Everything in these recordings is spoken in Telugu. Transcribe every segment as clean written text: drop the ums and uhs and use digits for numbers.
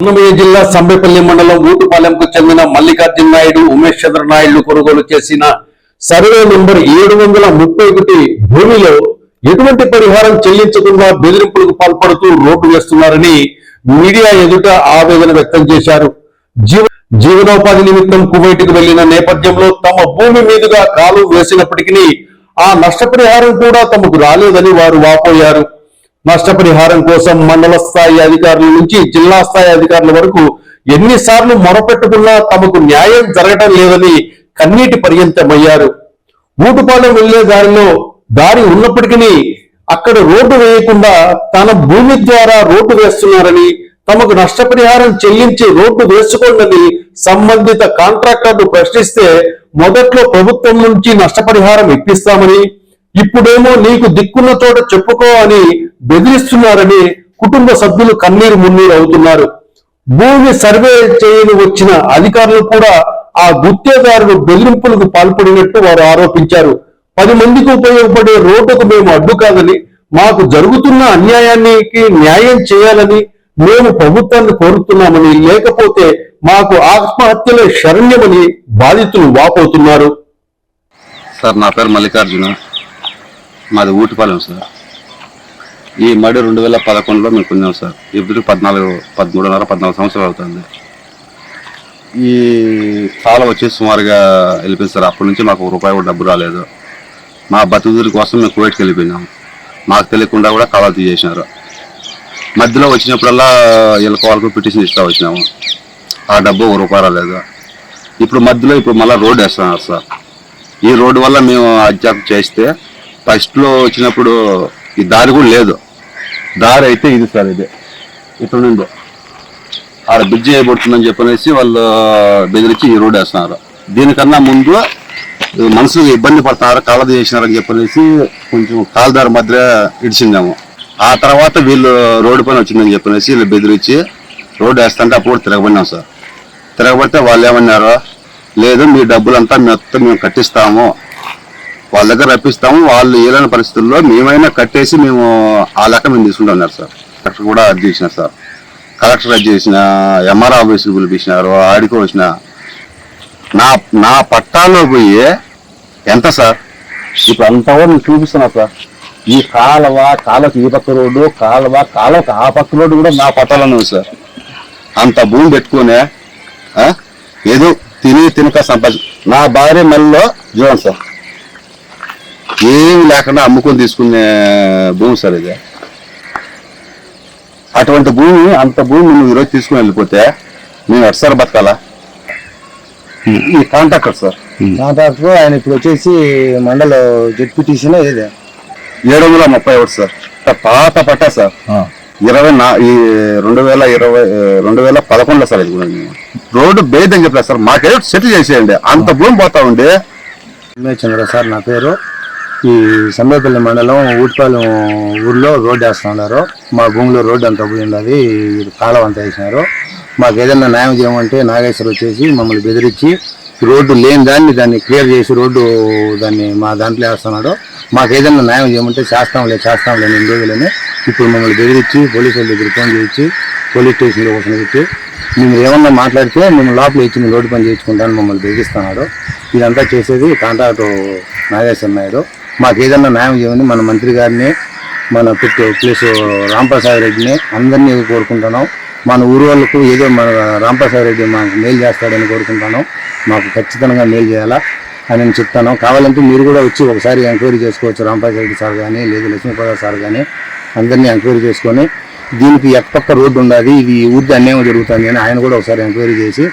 అన్నమయ్య జిల్లా సంబేపల్లి మండలం ఊటుపాలెంకు చెందిన మల్లికార్జున నాయుడు ఉమేష్ చంద్ర నాయుడు కొనుగోలు చేసిన సర్వే నంబర్ 731 భూమిలో ఎటువంటి పరిహారం చెల్లించకుండా బెదిరింపులకు పాల్పడుతూ రోడ్డు వేస్తున్నారని మీడియా ఎదుట ఆవేదన వ్యక్తం చేశారు. జీవనోపాధి నిమిత్తం కువైట్కు వెళ్లిన నేపథ్యంలో తమ భూమి మీదుగా కాలు వేసినప్పటికీ ఆ నష్టపరిహారం కూడా తమకు రాలేదని వారు వాపోయారు. నష్టపరిహారం కోసం మండల స్థాయి అధికారుల నుంచి జిల్లా స్థాయి అధికారుల వరకు ఎన్నిసార్లు మొరపెట్టుకున్నా తమకు న్యాయం జరగడం లేదని కన్నీటి పర్యంతమయ్యారు. ఊటుపాలెం వెళ్లే దారి ఉన్నప్పటికీ అక్కడ రోడ్డు వేయకుండా తన భూమి ద్వారా రోడ్డు వేస్తున్నారని, తమకు నష్టపరిహారం చెల్లించి రోడ్డు వేసుకోండి సంబంధిత కాంట్రాక్టర్లు ప్రశ్నిస్తే మొదట్లో ప్రభుత్వం నుంచి నష్టపరిహారం ఇప్పిస్తామని, ఇప్పుడేమో నీకు దిక్కున్న చోట చెప్పుకో అని బెదిరిస్తున్నారని కుటుంబ సభ్యులు కన్నీరు మున్నీరు అవుతున్నారు. భూమి సర్వే చేయని వచ్చిన అధికారులు కూడా ఆ గుత్తేదారులు బెదిరింపులకు పాల్పడినట్టు వారు ఆరోపించారు. 10 మందికి ఉపయోగపడే రోడ్డుకు మేము అడ్డు కాదని, మాకు జరుగుతున్న అన్యాయానికి న్యాయం చేయాలని మేము ప్రభుత్వాన్ని కోరుతున్నామని, లేకపోతే మాకు ఆత్మహత్యలే శరణ్యమని బాధితులు వాపోతున్నారు. సార్, నా పేరు మల్లికార్జున, మాది ఊటుపాలెం సార్. ఈ మడి 2011లో మేము కొన్నాం సార్. ఇప్పుడు 13.5 సంవత్సరాలు అవుతుంది. ఈ కాలం వచ్చేసి సుమారుగా వెళ్ళిపోయింది సార్. అప్పటి నుంచి మాకు ₹1 కూడా డబ్బు రాలేదు. మా బతుకుదూరి కోసం మేము కువైట్కి వెళ్ళిపోయినాం. మాకు తెలియకుండా కూడా కాలాలు తీసేసినారు. మధ్యలో వచ్చినప్పుడల్లా వాళ్ళకు పిటిషన్ ఇస్తా వచ్చినాము. ఆ డబ్బు ₹1 రాలేదు. ఇప్పుడు మధ్యలో మళ్ళీ రోడ్డు వేస్తున్నారు సార్. ఈ రోడ్డు వల్ల మేము అడ్జస్ట్ చేస్తే ఫస్ట్లో వచ్చినప్పుడు ఈ దారి కూడా లేదు. దారి అయితే ఇది సార్, ఇది ఇటు నుండి ఆడ బ్రిడ్జ్ చేయబడుతుందని చెప్పనేసి వాళ్ళు బెదిరించి ఈ రోడ్డు వేస్తున్నారు. దీనికన్నా ముందు మనుషులు ఇబ్బంది పడుతున్నారు, కాలది చేసినారని చెప్పనేసి కొంచెం కాలుదారి మధ్య ఇడిచిందాము. ఆ తర్వాత వీళ్ళు రోడ్డు పైన వచ్చిందని చెప్పనేసి వీళ్ళు బెదిరించి రోడ్డు వేస్తుంటే అప్పుడు తిరగబడినాం సార్. తిరగబడితే వాళ్ళు ఏమన్నారు, లేదు మీ డబ్బులంతా మొత్తం మేము కట్టిస్తాము, వాళ్ళ దగ్గర రప్పిస్తాము, వాళ్ళు ఏదైనా పరిస్థితుల్లో మేమైనా కట్టేసి మేము ఆ లెక్క మేము తీసుకుంటా ఉన్నారు సార్. కలెక్టర్ కూడా అర్జీ చేసినారు సార్. కలెక్టర్ అర్జీ చేసిన, ఎంఆర్ ఆఫీసులు పిలిపించినారు, ఆడికో వచ్చిన. నా పట్టాలో పోయి ఎంత సార్, ఇప్పుడు అంతవరకు నేను చూపిస్తున్నా సార్. ఈ కాలువకి ఈ పక్క రోడ్డు, కాలువకి ఆ పక్క రోడ్డు కూడా నా పట్టాలోనే ఉంది సార్. అంత భూమి పెట్టుకునే ఏదో తినక సంపాదించు. నా భార్య మెల్లో జీవనం సార్, ఏమి లేకుండా అమ్ముకొని తీసుకునే భూమి సార్ ఇది. అటువంటి భూమి, అంత భూమి నువ్వు ఈరోజు తీసుకుని వెళ్ళిపోతే మేము ఎట్సారి బతకాలా? ఈ కాంట్రాక్టర్ సార్, కాంట్రాక్టర్ ఆయన ఇప్పుడు వచ్చేసి మండల జెడ్పీటీసీ ఏదే 731 సార్. పాత పట్టా సార్. 2011లో సార్. ఇది కూడా రోడ్డు బేదని చెప్పలేదు సార్. మాకేదో సెటిల్ చేసేయండి, అంత భూమి పోతా ఉండే. ఉమేష్ చంద్ర సార్ నా పేరు. ఈ సంబేపల్లి మండలం ఊటుపాలెం ఊర్లో రోడ్డు వేస్తూ ఉన్నారు. మా భూమిలో రోడ్డు అంతా పోయి ఉన్నది, కాలం అంతా వేసినారు. మాకు ఏదైనా న్యాయం చేయమంటే నాగేశ్వర్ వచ్చేసి మమ్మల్ని బెదిరించి రోడ్డు లేని దాన్ని క్లియర్ చేసి రోడ్డు దాన్ని మా దాంట్లో వేస్తున్నాడు. మాకు ఏదైనా న్యాయం చేయమంటే చేస్తాంలే 2 రోజులని ఇప్పుడు మమ్మల్ని బెదిరించి పోలీసుల దగ్గర ఫోన్ చేయించి పోలీస్ స్టేషన్లో కోసం పెట్టి మేము ఏమన్నా మాట్లాడితే మేము లోపల ఇచ్చి మేము రోడ్డు పని చేయించుకుంటాను మమ్మల్ని బెదిరిస్తున్నాడు. ఇదంతా చేసేది కాంట్రాక్టర్ నాగేశ్వర నాయుడు. మాకు ఏదన్నా న్యాయం చేయమని మన మంత్రి గారిని, మన ప్లస్ రాంప్రసాద్ రెడ్డిని అందరినీ కోరుకుంటున్నాం. మన ఊరు వాళ్ళకు ఏదో మన రాంప్రసాద్ రెడ్డి మాకు మేలు చేస్తాడని కోరుకుంటాను. మాకు ఖచ్చితంగా మేలు చేయాలా అని నేను చెప్తాను. కావాలంటే మీరు కూడా వచ్చి ఒకసారి ఎంక్వైరీ చేసుకోవచ్చు. రాంప్రసాద్ రెడ్డి సార్ కానీ, లేదు లక్ష్మీప్రసాద్ సార్ కానీ అందరినీ ఎంక్వైరీ చేసుకొని దీనికి ఎక్కపక్క రోడ్డు ఉండాలి, ఇది ఊరికి అన్యాయం జరుగుతుంది అని ఆయన కూడా ఒకసారి ఎంక్వైరీ చేసి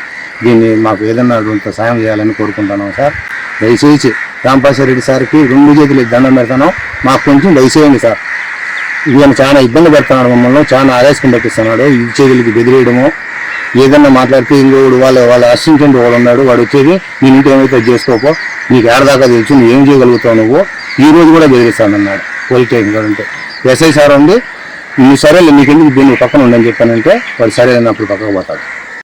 దీన్ని మాకు ఏదన్నా కొంత సాయం చేయాలని కోరుకుంటున్నాం సార్. దయచేసి రాంప్రసాద్ రెడ్డి సార్కి 2 చేతులు దండం పెడతాను. మాకు కొంచెం దయచేయండి సార్. ఈయన చాలా ఇబ్బంది పెడుతున్నాడు, మమ్మల్ని చాలా ఆవేశం పట్టిస్తున్నాడు. ఈ చేతులకి బెదిరేయడము, ఏదన్నా మాట్లాడితే ఇంకోడు వాళ్ళ అసిస్టెంట్ వాడు ఉన్నాడు, వాడు వచ్చేది నేను ఇంటి ఏమైతే చేసుకోపో, నీకు ఏడదాకా తెలుసు, నువ్వు ఏం చేయగలుగుతావు నువ్వు, ఈ రోజు కూడా బెదిరిస్తానన్నాడు. పోలీస్ స్టేషన్ ఉంటే ఎస్ఐ సార్ ఉండి నువ్వు సరే నీకు ఎందుకు దీన్ని పక్కన ఉండని చెప్పానంటే వాడు సరే అన్నప్పుడు పక్కకు పోతాడు.